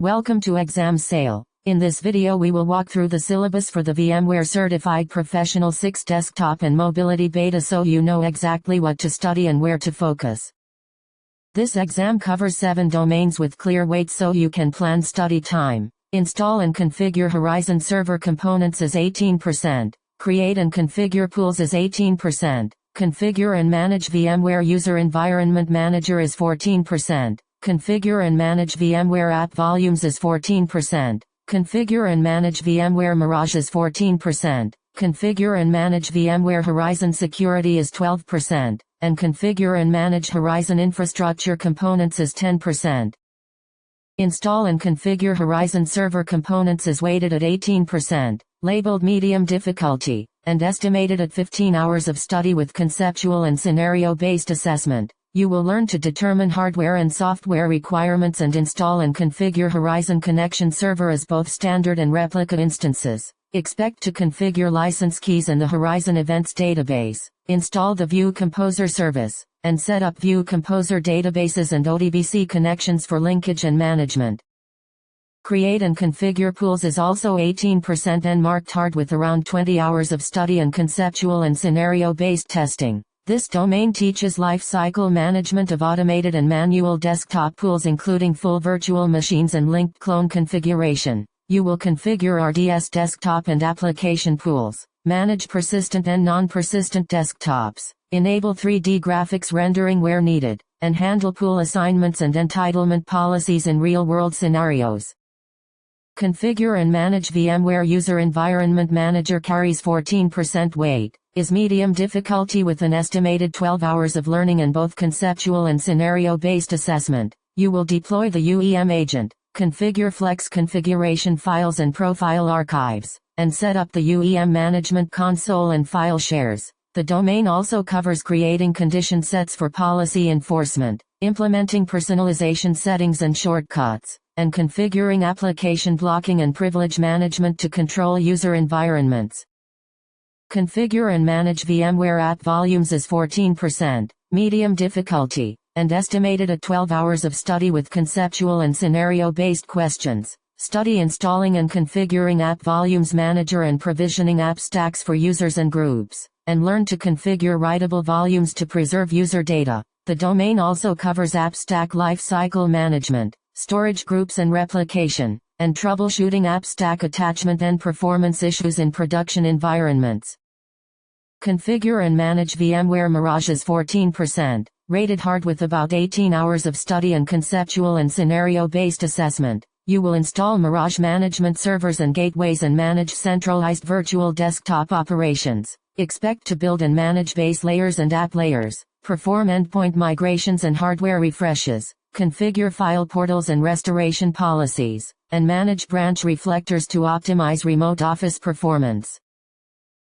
Welcome to Exam Sale. In this video we will walk through the syllabus for the VMware Certified Professional 6 Desktop and Mobility Beta so you know exactly what to study and where to focus. This exam covers 7 domains with clear weights so you can plan study time. Install and configure Horizon Server components is 18%. Create and configure pools is 18%. Configure and manage VMware User Environment Manager is 14%. Configure and manage VMware App Volumes is 14%. Configure and manage VMware Mirage is 14%. Configure and manage VMware Horizon Security is 12%. And configure and manage Horizon Infrastructure Components is 10%. Install and configure Horizon Server Components is weighted at 18%, labeled medium difficulty, and estimated at 15 hours of study with conceptual and scenario-based assessment. You will learn to determine hardware and software requirements and install and configure Horizon Connection Server as both standard and replica instances. Expect to configure license keys and the Horizon Events database, install the View Composer service, and set up View Composer databases and ODBC connections for linkage and management. Create and configure pools is also 18% and marked hard with around 20 hours of study and conceptual and scenario-based testing. This domain teaches life cycle management of automated and manual desktop pools including full virtual machines and linked clone configuration. You will configure RDS desktop and application pools, manage persistent and non-persistent desktops, enable 3D graphics rendering where needed, and handle pool assignments and entitlement policies in real-world scenarios. Configure and manage VMware User Environment Manager carries 14% weight, is medium difficulty with an estimated 12 hours of learning in both conceptual and scenario-based assessment. You will deploy the UEM agent, configure Flex configuration files and profile archives, and set up the UEM management console and file shares. The domain also covers creating condition sets for policy enforcement, implementing personalization settings and shortcuts, and configuring application blocking and privilege management to control user environments. Configure and manage VMware App Volumes is 14%, medium difficulty, and estimated at 12 hours of study with conceptual and scenario-based questions. Study installing and configuring App Volumes Manager and provisioning app stacks for users and groups, and learn to configure writable volumes to preserve user data. The domain also covers App Stack Lifecycle Management, storage groups and replication, and troubleshooting App Stack attachment and performance issues in production environments. Configure and manage VMware Mirage is 14%, rated hard with about 18 hours of study and conceptual and scenario-based assessment. You will install Mirage management servers and gateways and manage centralized virtual desktop operations. Expect to build and manage base layers and app layers, perform endpoint migrations and hardware refreshes, configure file portals and restoration policies, and manage branch reflectors to optimize remote office performance.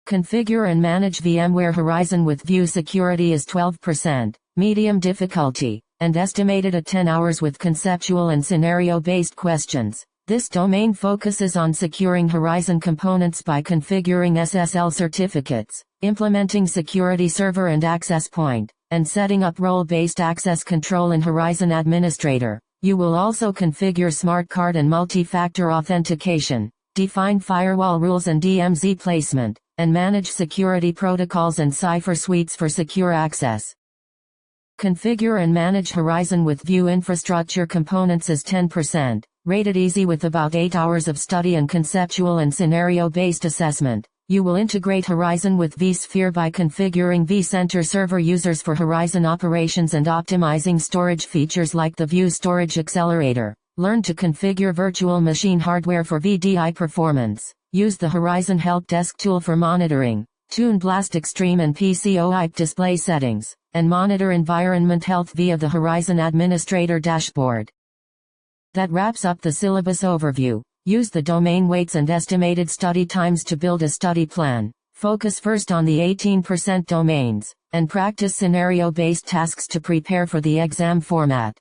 Configure and manage VMware Horizon with View Security is 12%, medium difficulty, and estimated at 10 hours with conceptual and scenario-based questions. This domain focuses on securing Horizon components by configuring SSL certificates, implementing security server and access point, and setting up role-based access control in Horizon Administrator. You will also configure smart card and multi-factor authentication, define firewall rules and DMZ placement, and manage security protocols and cipher suites for secure access. Configure and manage Horizon with View Infrastructure Components is 10%, rated easy with about 8 hours of study and conceptual and scenario-based assessment. You will integrate Horizon with vSphere by configuring vCenter server users for Horizon operations and optimizing storage features like the View Storage Accelerator. Learn to configure virtual machine hardware for VDI performance. Use the Horizon Help Desk tool for monitoring. Tune Blast Extreme and PCOIP display settings, and monitor environment health via the Horizon Administrator dashboard. That wraps up the syllabus overview. Use the domain weights and estimated study times to build a study plan. Focus first on the 18% domains, and practice scenario-based tasks to prepare for the exam format.